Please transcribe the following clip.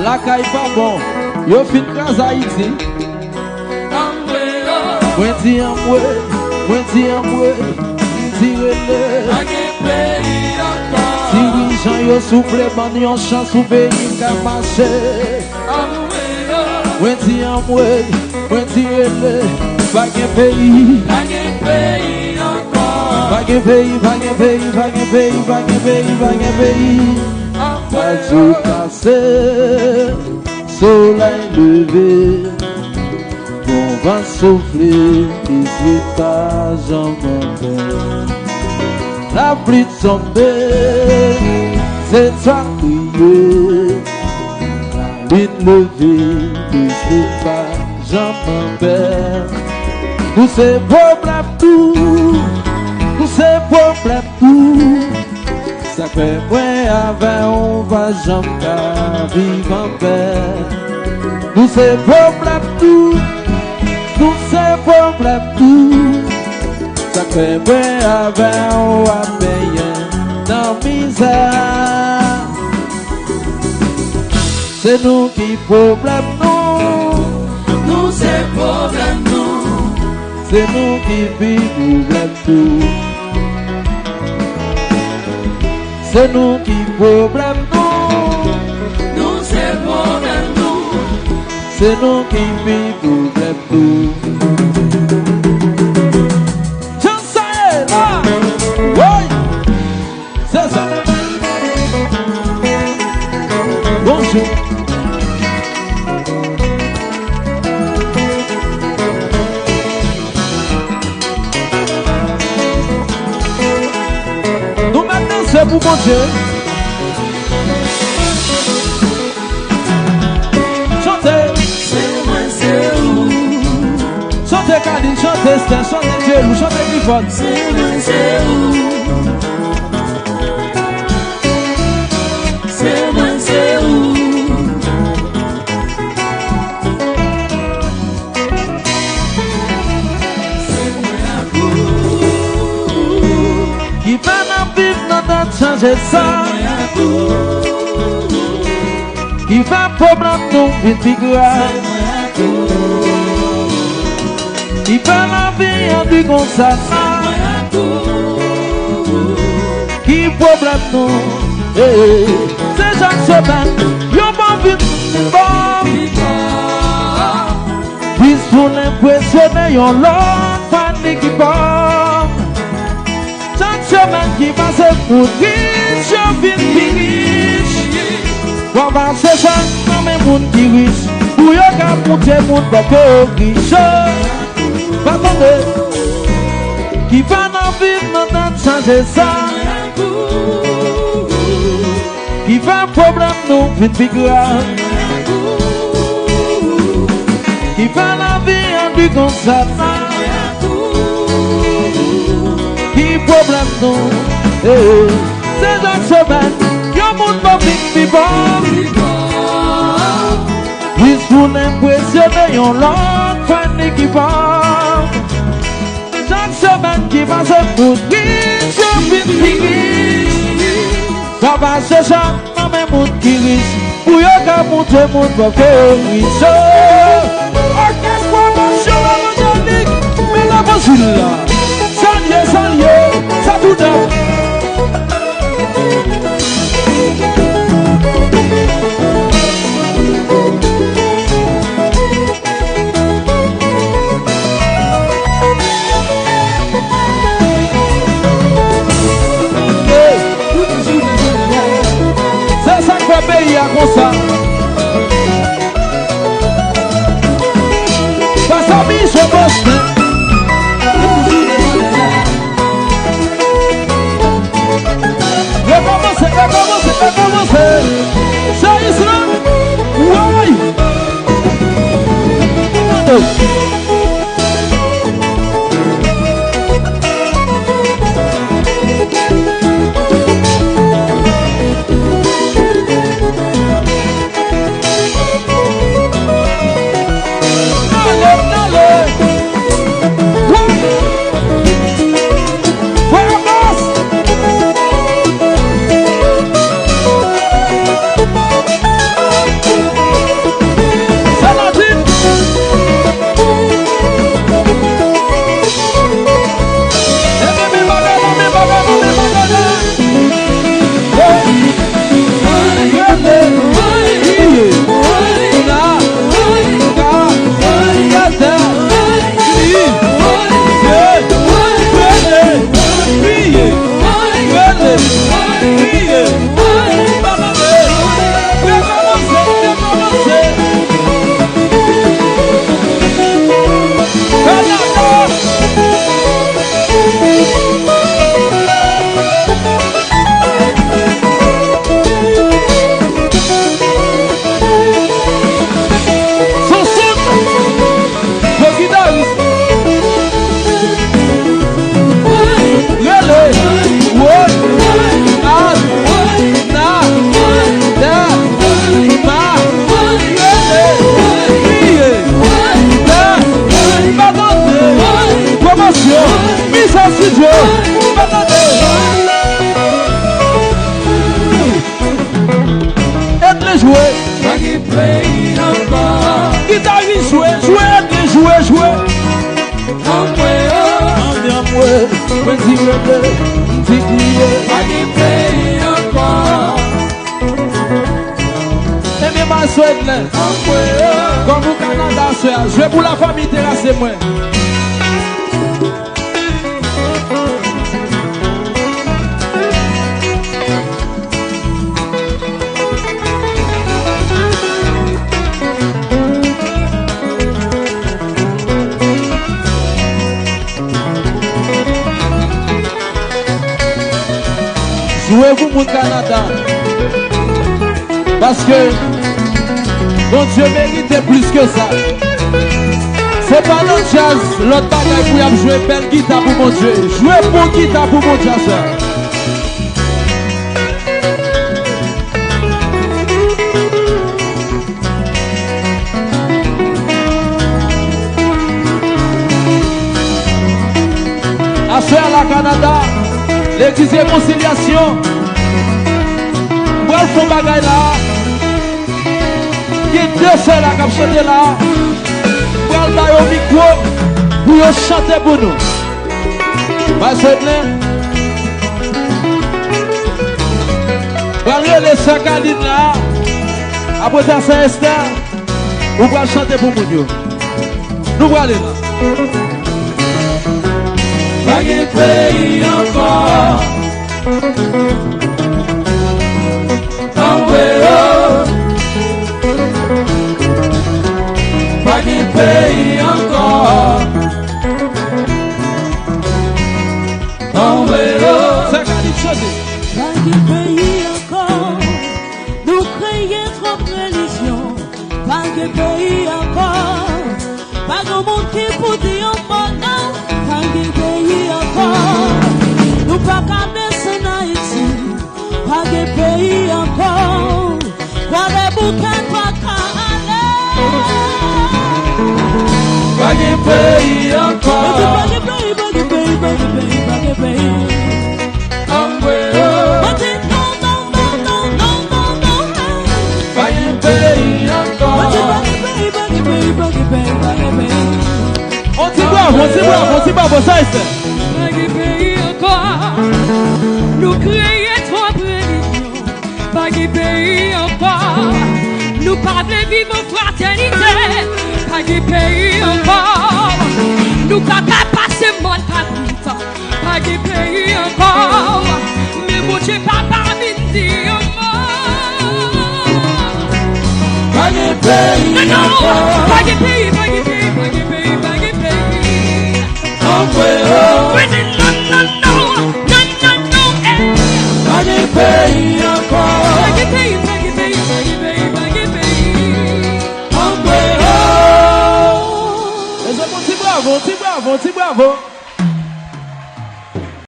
La caille pas bon, yo fin casa Haïti. Moi dis en moi, tire-le. Dirigeant yo souffle, ban yon chance ou pays qu'a marché. Moi dis en moi, tire-le. Pas qu'un pays, encore. Pas qu'un pays. Pas jour passé, soleil levé, bon vent souffler, 18 pas jamais. La pluie tombée, c'est toi crier, la lune levée, 18 pas jamais. Tous ces problèmes tout, ça fait moi avec on va jamais vivre en paix. Tous ces problèmes tout, ça fait moi avec on va payer dans misère. C'est nous qui problème nous c'est problème nous. C'est nous qui vivons problème tout. C'est nous qui problème nous c'est problème nous. C'est nous qui vivons problème tout. Je sais là, oui, c'est ça. Bonjour. C'est pour mon Dieu. Chantez. C'est moi, c'est où. Chantez Cadine, chantez Stin, chantez Dieu, chantez Clifford. C'est moi, c'est où. C'est moi, c'est où. C'est moi, qui va changer ça, qui va problème nous vite figure, qui va la vie en du comme ça, qui problème nous, c'est chaque semaine, y'a pas vite bon, puis pour l'impressionner, y'a l'autre panique qui bombe. Chemin qui passe pour riche, je vis riche. On va se faire dans mes mondes qui riche. Pour y'a qu'à monter mon peuple riche. Pas tomber. Qui va dans vivre dans changer ça. Qui va problème nous vite figure. Qui va la vie en du comme ça. Problème non, c'est chaque semaine, y'a mon public vivant. Puis pour l'impressionner, y'a l'autre fan qui va. Chaque semaine qui passe pour riche, je vis riche. Ça va chercher dans mes mondes qui riche. Pour y'a qu'à monter mon peuple riche. Orchestre, promotion, la mais la voici là. Salier, ça tout est. C'est ça qu'on paye à comme ça. Passe à mi, je bosse. Mise en studio. Aide-les jouer. Guitariste jouer, aide-les jouer. Et ma souhaite comme au Canada, je vais pour la famille terrassée moi. Jouez-vous pour le Canada. Parce que bon Dieu mérite plus que ça. C'est pas notre jazz, l'autre bagaille pour y jouer belle guitare pour mon Dieu. Jouez pour guitare pour mon jazz. À faire la Canada, l'église réconciliation. Moi, je fais bagaille là. Il y a deux seuls là qui ont chanté là. Moi, je vais au micro pour chanter pour nous. Parce que vous allez les Sakalines là. Après ça, c'est Esther. Vous allez chanter pour nous. Nous allons aller là. Pas de pays encore. Pas de pays encore. Pas de pays encore. Nous créons trop de religion. Pas de pays encore. Pas de monde qui pour dire encore non. Pas de pays encore. Nous pas qu'à descendre en Haïti. Pas de pays encore. Quoi de bouquet pas qu'à aller. Pas de pays encore. Pas de pays, pas de pays, pas de pays, pas de pays. On t'y bravo, ça est. Pas de pays encore. Nous créons trop de religion. Pas de pays encore. Nous parlons vivre en fraternité. Pas de pays encore. Nous ne pouvons pas passer mon temps. Pas de pays encore. Mais mon Dieu, papa, me dit pas de pays encore. Pas de pays, pas de pays, pas de pays, pas de pays. Pas de pays encore. Pas de pays, pas de pays, pas de pays, pas de pays. Les hommes, bravo.